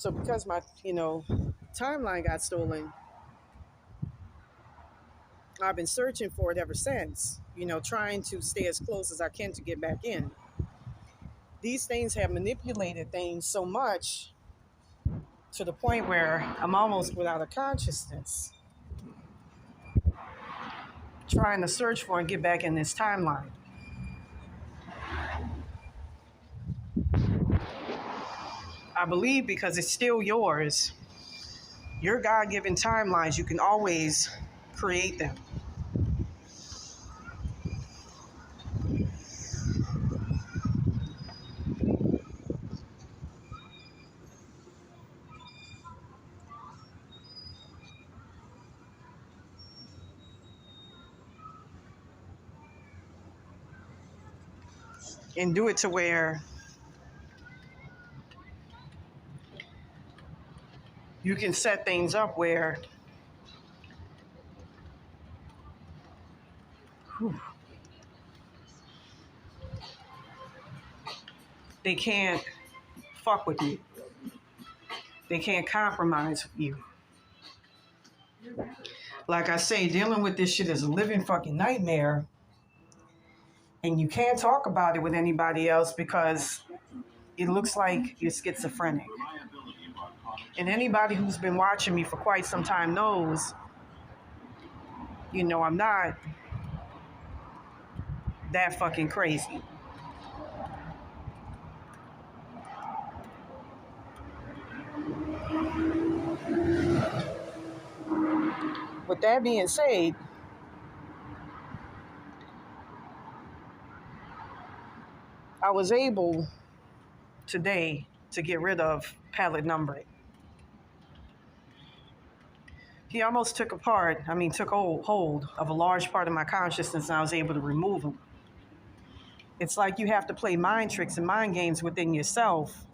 So because my, timeline got stolen, I've been searching for it ever since, trying to stay as close as I can to get back in. These things have manipulated things so much to the point where I'm almost without a consciousness, trying to search for and get back in this timeline. I believe because it's still yours, your God given timelines, you can always create them. And do it to where you can set things up where they can't fuck with you. They can't compromise with you. Like I say, dealing with this shit is a living fucking nightmare. And you can't talk about it with anybody else because it looks like you're schizophrenic. And anybody who's been watching me for quite some time knows, I'm not that fucking crazy. With that being said, I was able today to get rid of palette numbering. He almost took hold of a large part of my consciousness, and I was able to remove him. It's like you have to play mind tricks and mind games within yourself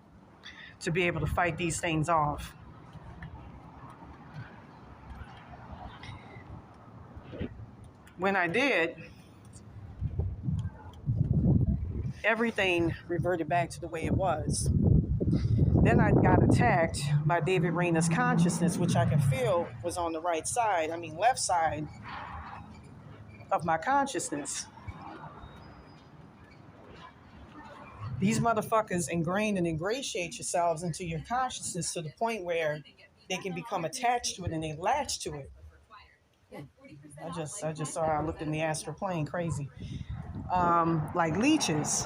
to be able to fight these things off. When I did, everything reverted back to the way it was. Then I got attacked by David Rayner's consciousness, which I can feel was on the left side of my consciousness. These motherfuckers ingrain and ingratiate yourselves into your consciousness to the point where they can become attached to it and they latch to it. I just saw I looked in the astral plane crazy. Like leeches.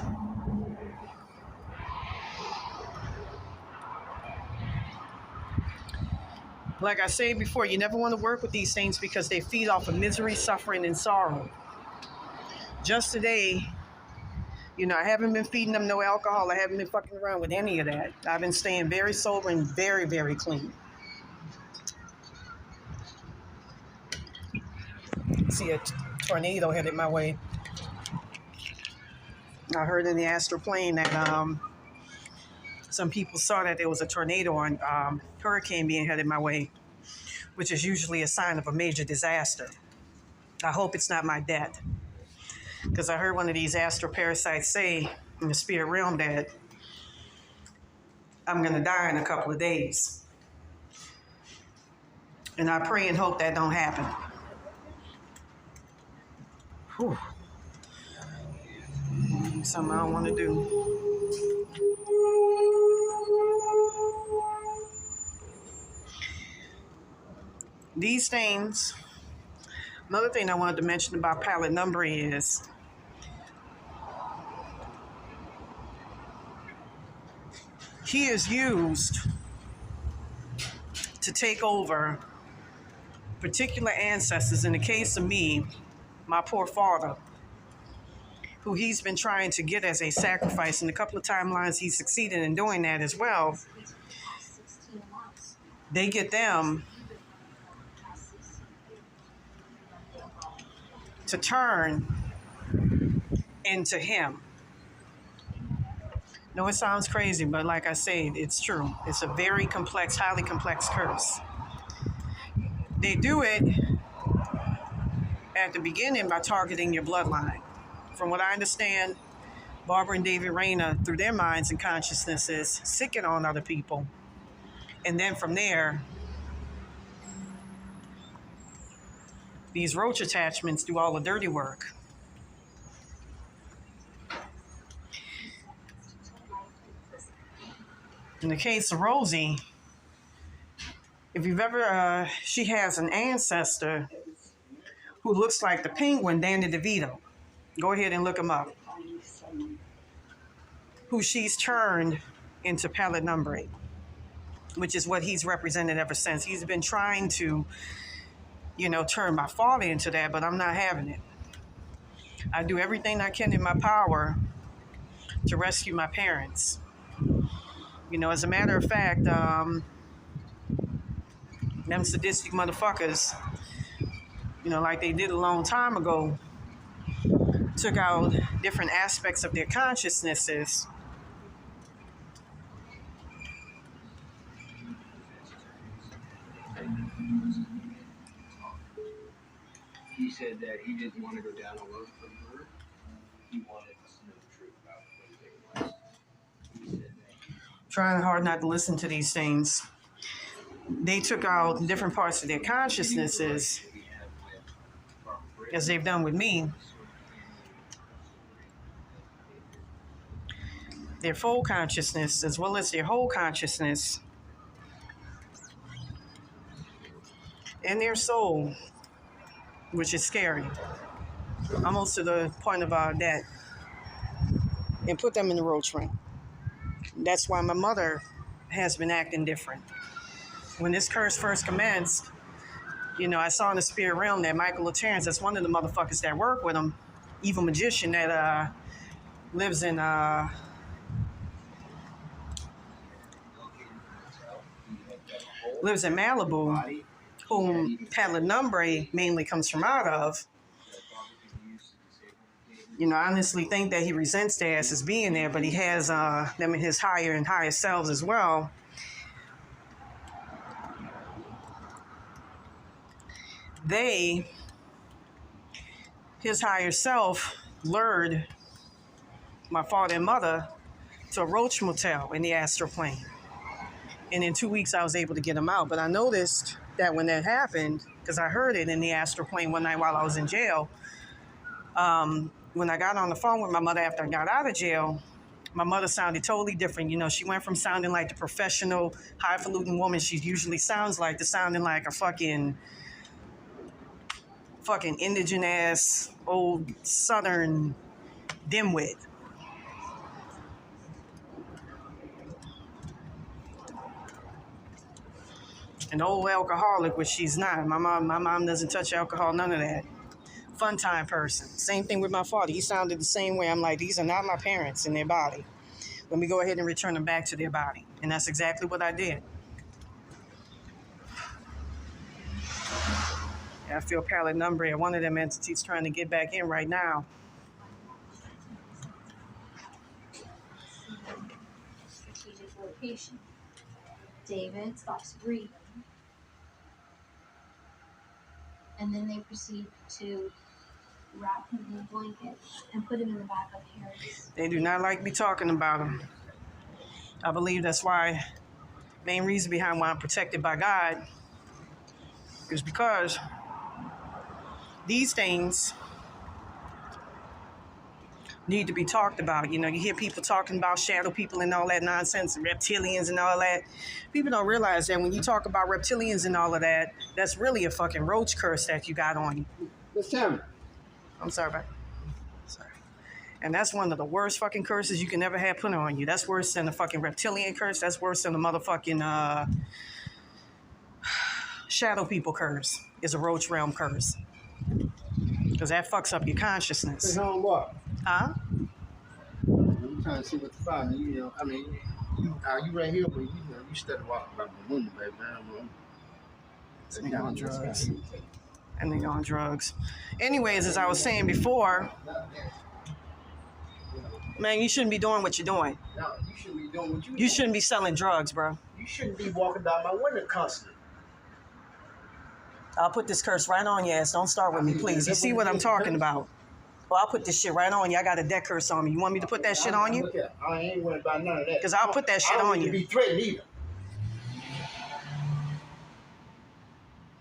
Like I said before, you never want to work with these things because they feed off of misery, suffering, and sorrow. Just today, I haven't been feeding them no alcohol. I haven't been fucking around with any of that. I've been staying very sober and very, very clean. See a tornado headed my way. I heard in the astral plane that some people saw that there was a tornado and hurricane being headed my way, which is usually a sign of a major disaster. I hope it's not my death. Because I heard one of these astral parasites say in the spirit realm that I'm going to die in a couple of days. And I pray and hope that don't happen. Whew. Something I don't want to do. These things, another thing I wanted to mention about palette numbering is he is used to take over particular ancestors. In the case of me, my poor father, who he's been trying to get as a sacrifice, and a couple of timelines he succeeded in doing that as well. They get them to turn into him. No, it sounds crazy, but like I say, it's true. It's a very complex, highly complex curse. They do it at the beginning by targeting your bloodline. From what I understand, Barbara and David Rayner, through their minds and consciousnesses, sicken on other people And then from there, these roach attachments do all the dirty work. In the case of Rosie, if you've ever, she has an ancestor who looks like the penguin Danny DeVito. Go ahead and look him up. Who she's turned into pallid numbrate, which is what he's represented ever since. He's been trying to, turn my father into that, but I'm not having it. I do everything I can in my power to rescue my parents. As a matter of fact, them sadistic motherfuckers, like they did a long time ago, took out different aspects of their consciousnesses. He said that he didn't want to go down alone from her. He wanted us to know the truth about what he was. He said that. Trying hard not to listen to these things. They took out different parts of their consciousnesses, as they've done with me. Their full consciousness, as well as their whole consciousness, and their soul, which is scary, almost to the point of death, and put them in the roach ring. That's why my mother has been acting different. When this curse first commenced, I saw in the spirit realm that Michael Terrence, that's one of the motherfuckers that work with him, evil magician that lives in Malibu, whom pallid numbrate mainly comes from out of. I honestly think that he resents their asses being there, but he has them in his higher and higher selves as well. His higher self, lured my father and mother to a roach motel in the astral plane. And in 2 weeks, I was able to get them out. But I noticed that when that happened, because I heard it in the astral plane one night while I was in jail, when I got on the phone with my mother after I got out of jail, my mother sounded totally different. She went from sounding like the professional, highfalutin woman she usually sounds like to sounding like a fucking indigenous, old Southern dimwit. An old alcoholic, which she's not. My mom doesn't touch alcohol, none of that. Fun time person. Same thing with my father. He sounded the same way. I'm like, these are not my parents in their body. Let me go ahead and return them back to their body. And that's exactly what I did. I feel pallid numbrate, one of them entities trying to get back in right now. Strategic location. David stops breathing. And then they proceed to wrap him in a blanket and put him in the back of Harry's. They do not like me talking about him. I believe that's why, main reason behind why I'm protected by God is because these things need to be talked about. You hear people talking about shadow people and all that nonsense, reptilians and all that. People don't realize that when you talk about reptilians and all of that, that's really a fucking roach curse that you got on you. Let's tell me. I'm sorry, man. Sorry. And that's one of the worst fucking curses you can ever have put on you. That's worse than the fucking reptilian curse. That's worse than the motherfucking shadow people curse. Is a roach realm curse. Because that fucks up your consciousness. Hey, homeboy. Huh? I'm trying to see what to find. You right here, but you steady walking by the window, baby. And they on drugs. And they on drugs. Anyways, as I was saying before, man, you shouldn't be doing what you're doing. No, you shouldn't be doing what You shouldn't be selling drugs, bro. You shouldn't be walking down my window constantly. I'll put this curse right on your ass. Don't start with me, please. You see what I'm talking about? Well, I'll put this shit right on you. I got a death curse on me. You want me to put that shit on you? I ain't worried about none of that. Because I'll put that shit on you. I don't need to be threatened either.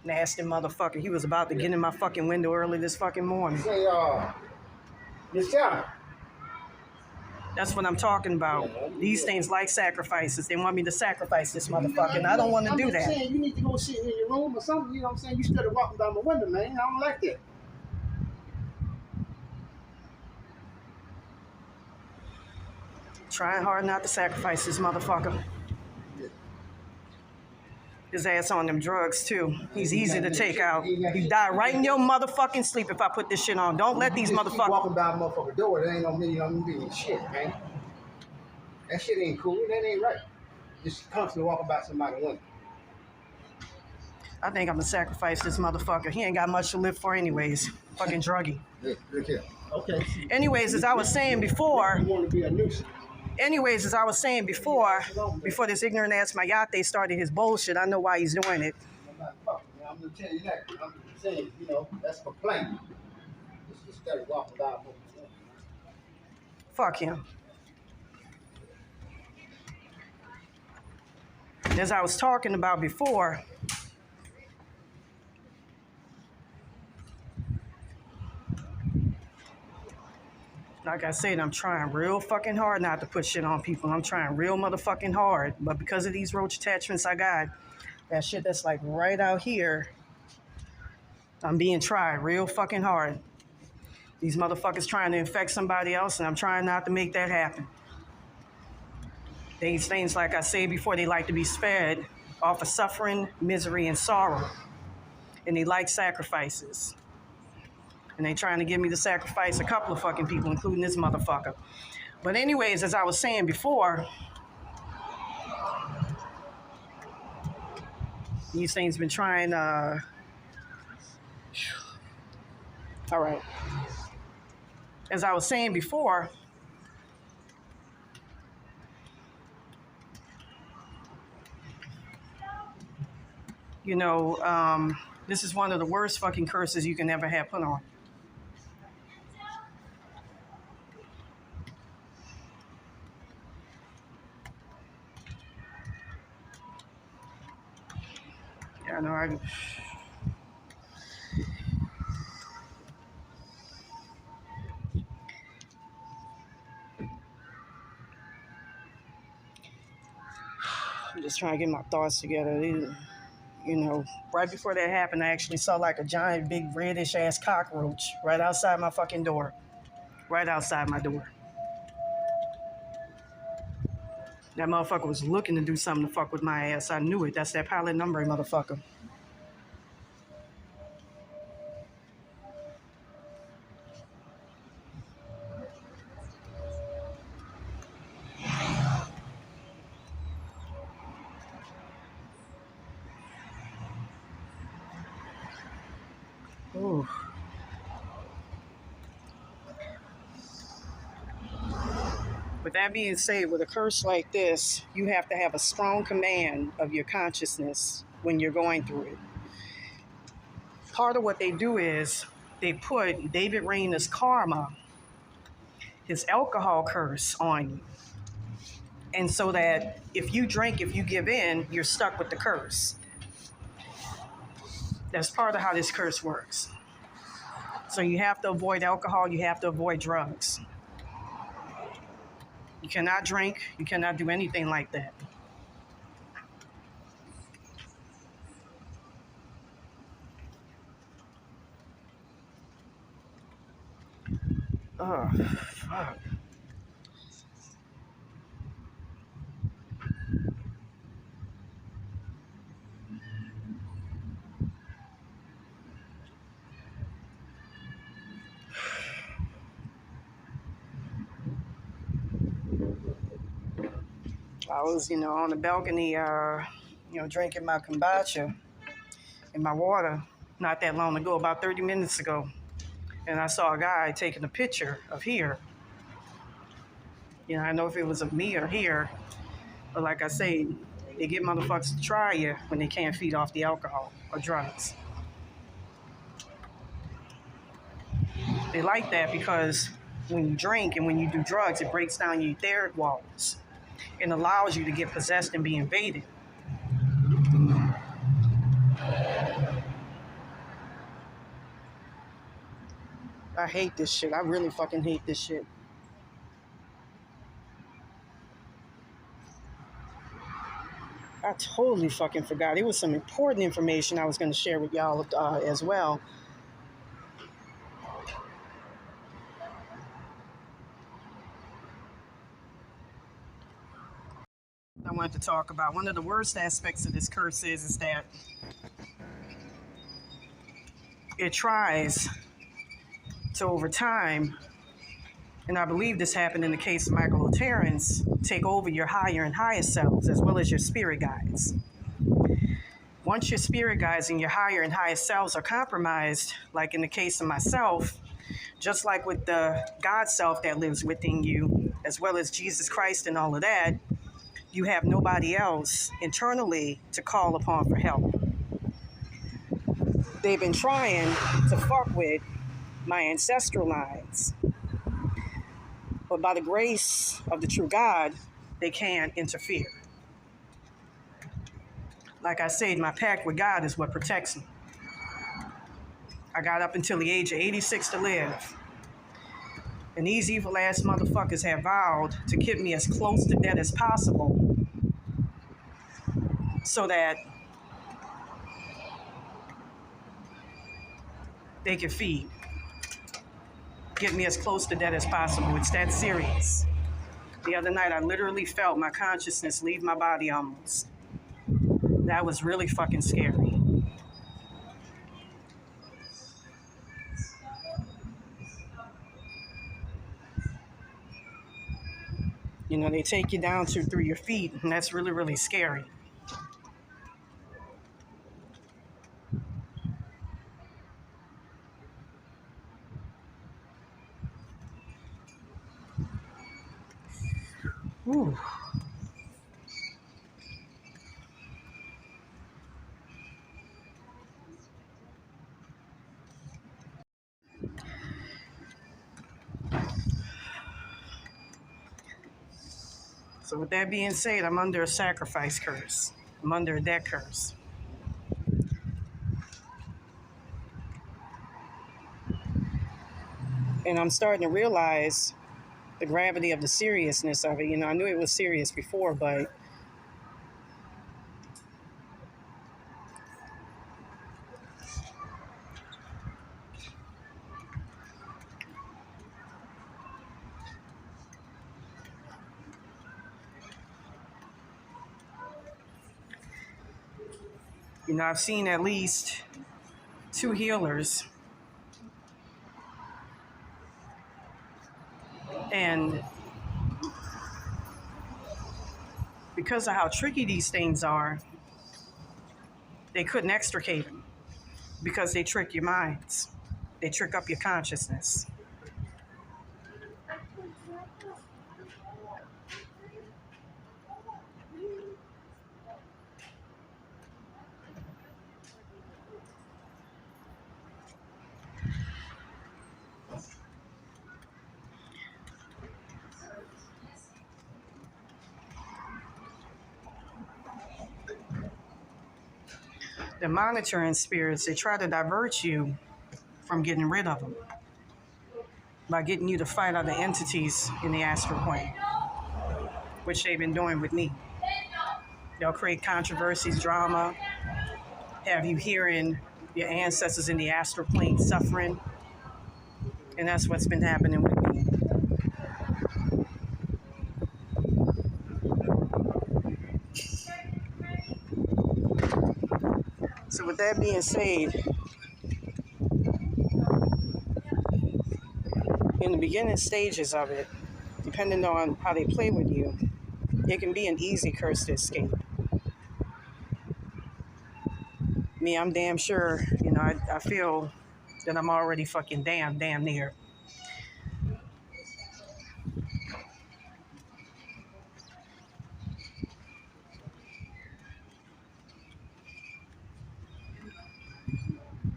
Nasty motherfucker. He was about to get in my fucking window early this fucking morning. Say, Michelle. That's what I'm talking about. These things like sacrifices. They want me to sacrifice this motherfucker, and I don't want to do that. I'm saying you need to go sit in your room or something. You know what I'm saying? You started walking down the window, man. I don't like that. Trying hard not to sacrifice this motherfucker. His ass on them drugs, too. He's easy to take out. You die right in your motherfucking sleep if I put this shit on. Don't let these Just keep motherfuckers... walking by a motherfucking door. That ain't gonna mean you don't mean shit, man. That shit ain't cool. That ain't right. Just constantly walking by somebody's window. I think I'm gonna sacrifice this motherfucker. He ain't got much to live for anyways. Fucking druggy. Look here. Okay. Anyways, as I was saying before... You want to be a nuisance. Anyways, as I was saying before this ignorant ass Mayate started his bullshit, I know why he's doing it. I'm gonna tell you that. I'm saying, you know, that's a complaint. Just started walking by. Fuck him. As I was talking about before, like I said, I'm trying real fucking hard not to put shit on people. I'm trying real motherfucking hard. But because of these roach attachments I got, that shit that's like right out here, I'm being tried real fucking hard. These motherfuckers trying to infect somebody else, and I'm trying not to make that happen. These things, like I said before, they like to be spared off of suffering, misery, and sorrow. And they like sacrifices. And they trying to get me to sacrifice a couple of fucking people, including this motherfucker. But anyways, as I was saying before, these things been trying, all right. As I was saying before, you know, this is one of the worst fucking curses you can ever have put on. Yeah, I know. I'm just trying to get my thoughts together. You know, right before that happened, I actually saw like a giant, big, reddish ass cockroach right outside my fucking door. Right outside my door. That motherfucker was looking to do something to fuck with my ass. I knew it. That's that pilot number, motherfucker. Ooh. With that being said, with a curse like this, you have to have a strong command of your consciousness when you're going through it. Part of what they do is they put David Rayner's karma, his alcohol curse, on you. And so that if you drink, if you give in, you're stuck with the curse. That's part of how this curse works. So you have to avoid alcohol, you have to avoid drugs. You cannot drink, you cannot do anything like that. Oh, fuck. I was, on the balcony, drinking my kombucha and my water not that long ago, about 30 minutes ago. And I saw a guy taking a picture of here. I don't know if it was of me or here, but like I say, they get motherfuckers to try you when they can't feed off the alcohol or drugs. They like that because when you drink and when you do drugs, it breaks down your etheric walls and allows you to get possessed and be invaded. I hate this shit. I really fucking hate this shit. I totally fucking forgot. It was some important information I was going to share with y'all as well. I wanted to talk about one of the worst aspects of this curse is that it tries to, over time, and I believe this happened in the case of Michael Terrence, take over your higher and higher selves as well as your spirit guides. Once your spirit guides and your higher and higher selves are compromised, like in the case of myself, just like with the God self that lives within you, as well as Jesus Christ and all of that, you have nobody else internally to call upon for help. They've been trying to fuck with my ancestral lines, but by the grace of the true God, they can't interfere. Like I said, my pact with God is what protects me. I got up until the age of 86 to live. And these evil ass motherfuckers have vowed to keep me as close to death as possible so that they can feed. Get me as close to death as possible. It's that serious. The other night, I literally felt my consciousness leave my body almost. That was really fucking scary. You know, they take you down through your feet, and that's really, really scary. Ooh. So with that being said, I'm under a sacrifice curse. I'm under a death curse. And I'm starting to realize the gravity of the seriousness of it. You know, I knew it was serious before, but you know, I've seen at least 2 healers, and because of how tricky these things are, they couldn't extricate them because they trick your minds. They trick up your consciousness. The monitoring spirits, they try to divert you from getting rid of them by getting you to fight other entities in the astral plane, which they've been doing with me. They'll create controversies, drama, have you hearing your ancestors in the astral plane suffering, and that's what's been happening with me. So with that being said, in the beginning stages of it, depending on how they play with you, it can be an easy curse to escape. Me, I'm damn sure, you know, I feel that I'm already fucking damn near.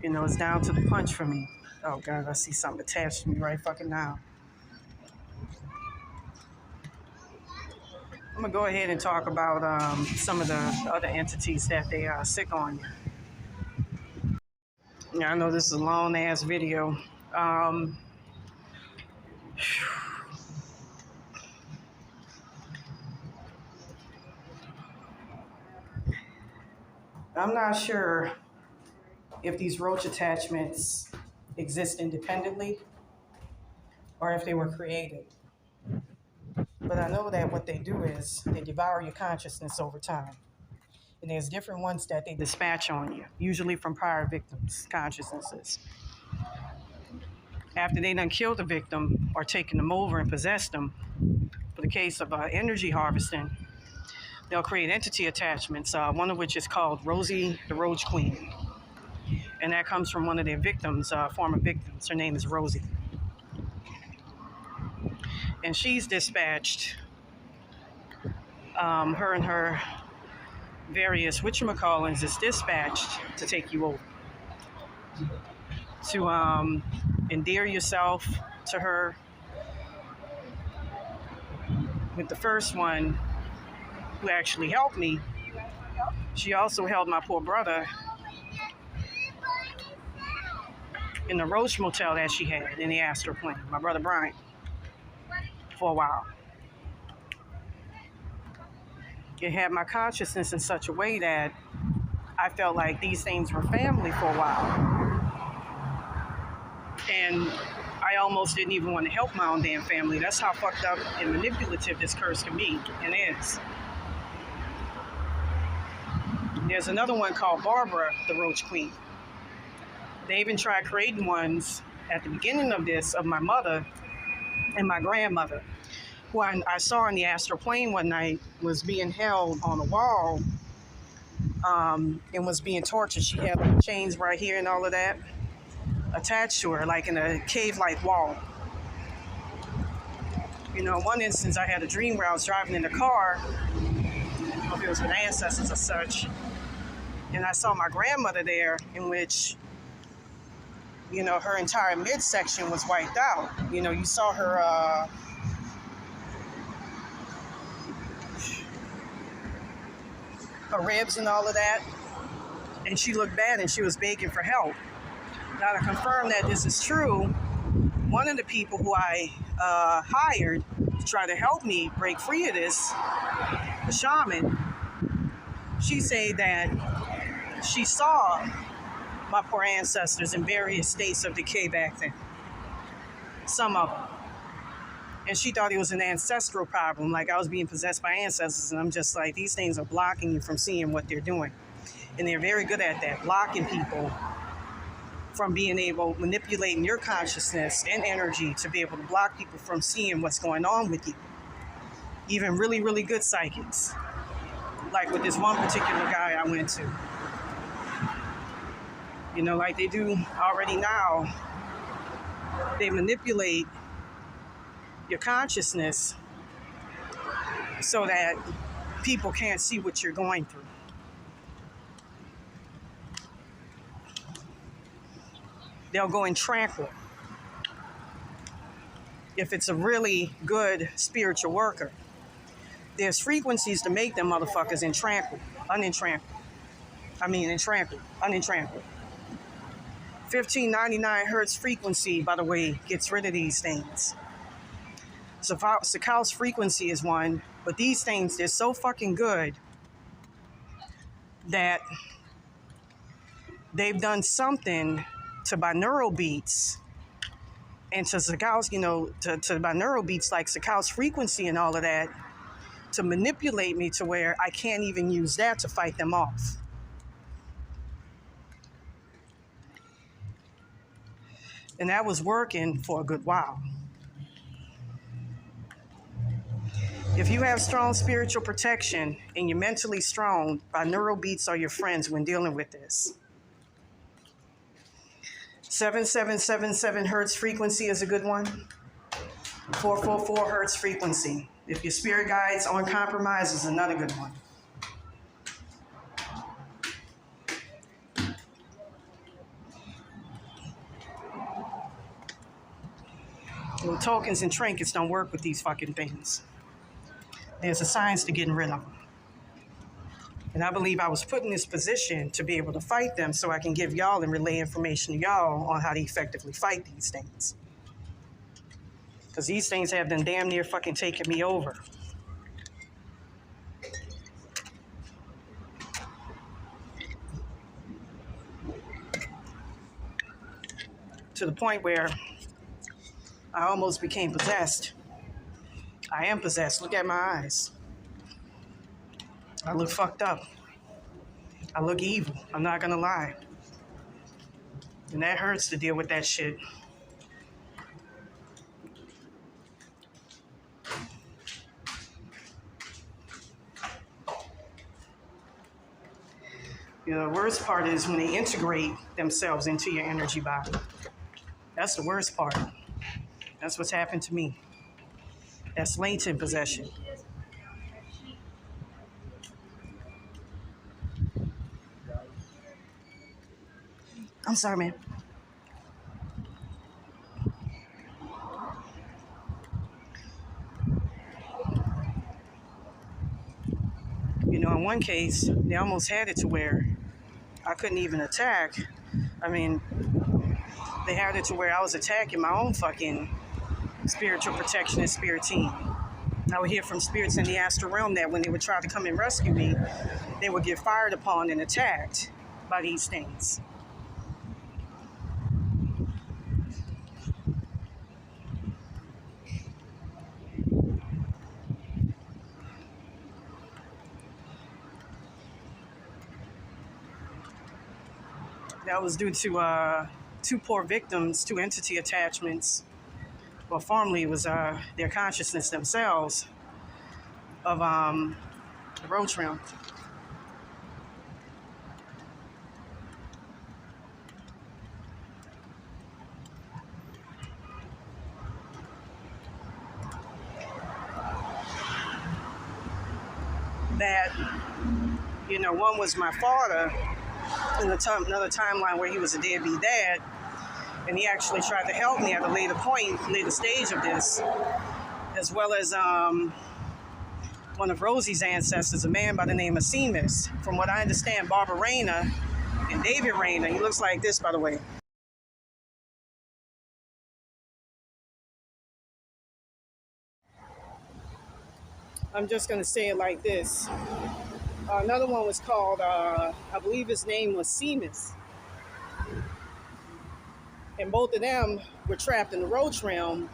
You know, it's down to the punch for me. Oh God, I see something attached to me right fucking now. I'm gonna go ahead and talk about some of the other entities that they sick on you. Yeah, I know this is a long ass video. I'm not sure if these roach attachments exist independently or if they were created. But I know that what they do is they devour your consciousness over time. And there's different ones that they dispatch on you, usually from prior victims' consciousnesses. After they done killed the victim or taken them over and possessed them, for the case of energy harvesting, they'll create entity attachments, one of which is called Rosie the Roach Queen. And that comes from one of their victims, former victims. Her name is Rosie. And she's dispatched, her and her various whatchamacallings is dispatched to take you over. To endear yourself to her. With the first one, who actually helped me, she also held my poor brother in the Roach motel that she had in the Astral plane, my brother Brian, for a while. It had my consciousness in such a way that I felt like these things were family for a while. And I almost didn't even want to help my own damn family. That's how fucked up and manipulative this curse can be, and is. There's another one called Barbara, the Roach Queen. They even tried creating ones at the beginning of this of my mother and my grandmother, who I saw in the astral plane one night was being held on a wall and was being tortured. She had like chains right here and all of that attached to her, like in a cave-like wall. You know, one instance I had a dream where I was driving in the car, I don't know if it was with ancestors or such, and I saw my grandmother there, in which, you know, her entire midsection was wiped out. You know, you saw her ribs and all of that, and she looked bad and she was begging for help. Now, to confirm that this is true, one of the people who I hired to try to help me break free of this, the shaman, she said that she saw my poor ancestors in various states of decay back then. Some of them. And she thought it was an ancestral problem, like I was being possessed by ancestors. And I'm just like, these things are blocking you from seeing what they're doing. And they're very good at that, blocking people from being able, manipulating your consciousness and energy to be able to block people from seeing what's going on with you. Even really, really good psychics. Like with this one particular guy I went to. You know, like they do already now, they manipulate your consciousness so that people can't see what you're going through. They'll go in tranquil. If it's a really good spiritual worker, there's frequencies to make them motherfuckers intranquil, unintranquil. 1599 hertz frequency, by the way, gets rid of these things. Sakau's frequency is one, but these things, they're so fucking good that they've done something to binaural beats and to Sakau's, you know, to binaural beats like Sakau's frequency and all of that, to manipulate me to where I can't even use that to fight them off. And that was working for a good while. If you have strong spiritual protection and you're mentally strong, binaural beats are your friends when dealing with this. 7777 hertz frequency is a good one. 444 hertz frequency. If your spirit guides on compromise is another good one. Well, tokens and trinkets don't work with these fucking things. There's a science to getting rid of them. And I believe I was put in this position to be able to fight them so I can give y'all and relay information to y'all on how to effectively fight these things. Because these things have been damn near fucking taking me over. To the point where I almost became possessed. I am possessed. Look at my eyes. I look fucked up. I look evil. I'm not gonna lie. And that hurts to deal with that shit. You know, the worst part is when they integrate themselves into your energy body. That's the worst part. That's what's happened to me. That's latent possession. I'm sorry, man. You know, in one case, they almost had it to where I couldn't even attack. I mean, they had it to where I was attacking my own fucking spiritual protection and spirit team. I would hear from spirits in the astral realm that when they would try to come and rescue me, they would get fired upon and attacked by these things. That was due to two poor victims, two entity attachments. Well, formerly it was their consciousness themselves of the Roach realm. That, you know, one was my father in another timeline where he was a deadbeat dad, and he actually tried to help me at a later point, later stage of this, as well as one of Rosie's ancestors, a man by the name of Seamus. From what I understand, Barbara Rayner and David Rayner, he looks like this, by the way. I'm just going to say it like this. Another one was called, I believe his name was Seamus. And both of them were trapped in the Roach realm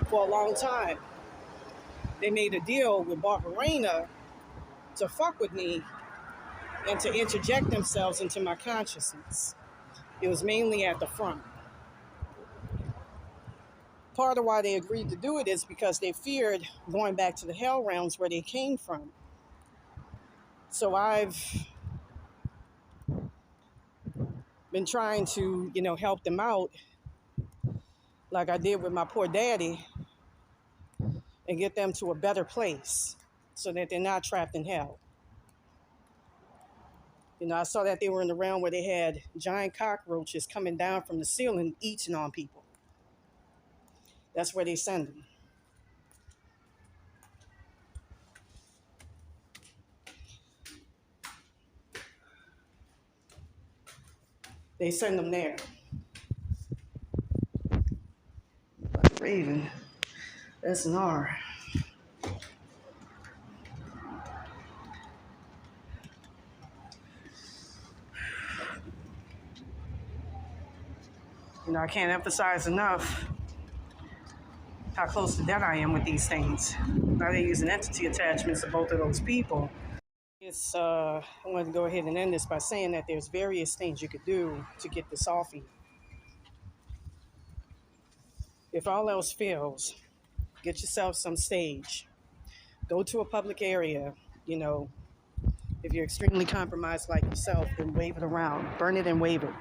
for a long time. They made a deal with Barbara Rayner to fuck with me and to interject themselves into my consciousness. It was mainly at the front. Part of why they agreed to do it is because they feared going back to the hell realms where they came from. So I've been trying to, you know, help them out like I did with my poor daddy and get them to a better place so that they're not trapped in hell. You know, I saw that they were in the realm where they had giant cockroaches coming down from the ceiling eating on people. That's where they send them. They send them there. Raven, that's an R. You know, I can't emphasize enough how close to death I am with these things. Now they're using entity attachments to both of those people. I wanted to go ahead and end this by saying that there's various things you could do to get this off you. If all else fails, get yourself some sage. Go to a public area, you know. If you're extremely compromised like yourself, then wave it around. Burn it and wave it.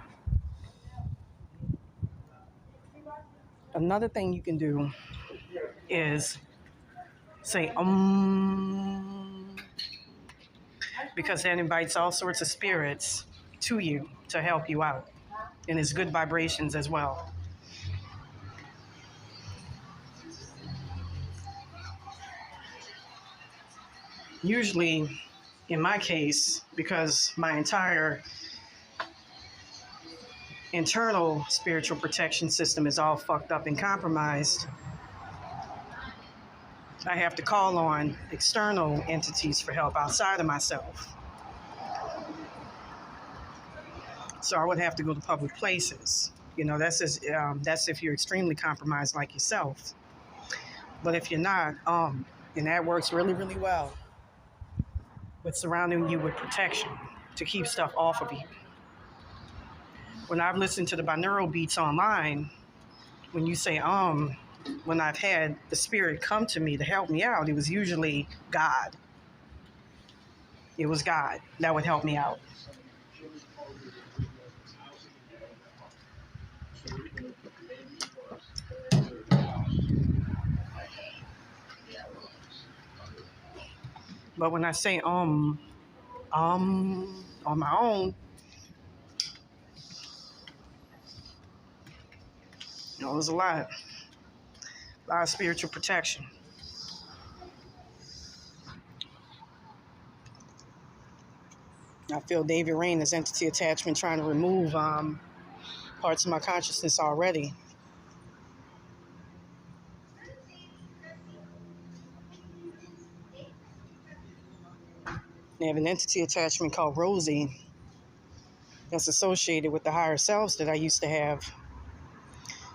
Another thing you can do is say because that invites all sorts of spirits to you to help you out. And it's good vibrations as well. Usually, in my case, because my entire internal spiritual protection system is all fucked up and compromised, I have to call on external entities for help outside of myself. So I would have to go to public places. You know, that's if you're extremely compromised like yourself. But if you're not, and that works really, really well with surrounding you with protection to keep stuff off of you. When I've listened to the binaural beats online, when you say when I've had the spirit come to me to help me out, it was usually God. It was God that would help me out. But when I say on my own, you know, there's a lot of spiritual protection. I feel David Rain entity attachment trying to remove parts of my consciousness already. They have an entity attachment called Rosie that's associated with the higher selves that I used to have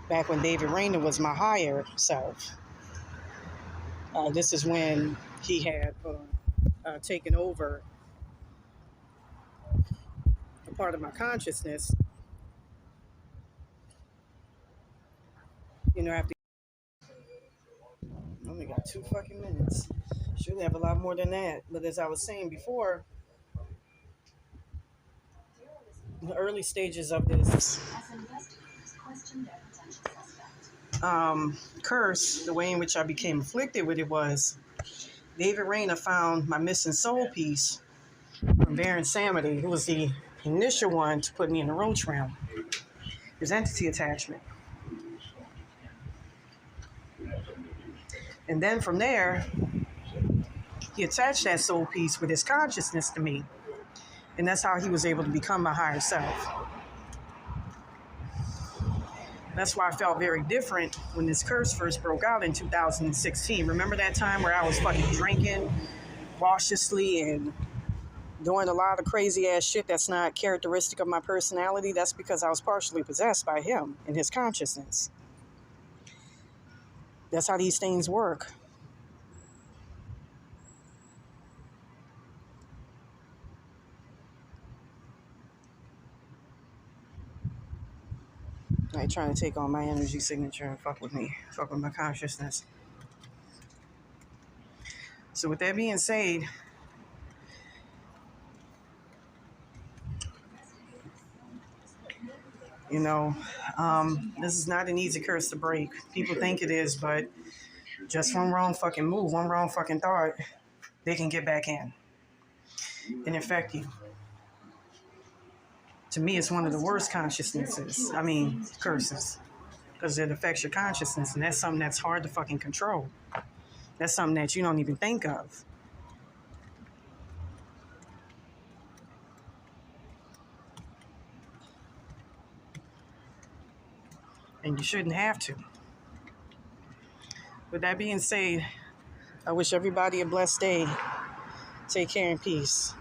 back when David Rayner was my higher self. This is when he had taken over a part of my consciousness. You know, after I only got 2 fucking minutes. Should have a lot more than that. But as I was saying before, in the early stages of this curse, the way in which I became afflicted with it was David Rayner found my missing soul piece from Baron Samedi, who was the initial one to put me in the Roach realm. His entity attachment. And then from there, he attached that soul piece with his consciousness to me. And that's how he was able to become my higher self. That's why I felt very different when this curse first broke out in 2016. Remember that time where I was fucking drinking cautiously and doing a lot of crazy ass shit that's not characteristic of my personality? That's because I was partially possessed by him and his consciousness. That's how these things work. Like trying to take on my energy signature and fuck with me, fuck with my consciousness. So with that being said, you know, this is not an easy curse to break. People think it is, but just one wrong fucking move, one wrong fucking thought, they can get back in and infect you. To me, it's one of the worst curses, because it affects your consciousness, and that's something that's hard to fucking control. That's something that you don't even think of. And you shouldn't have to. With that being said, I wish everybody a blessed day. Take care and peace.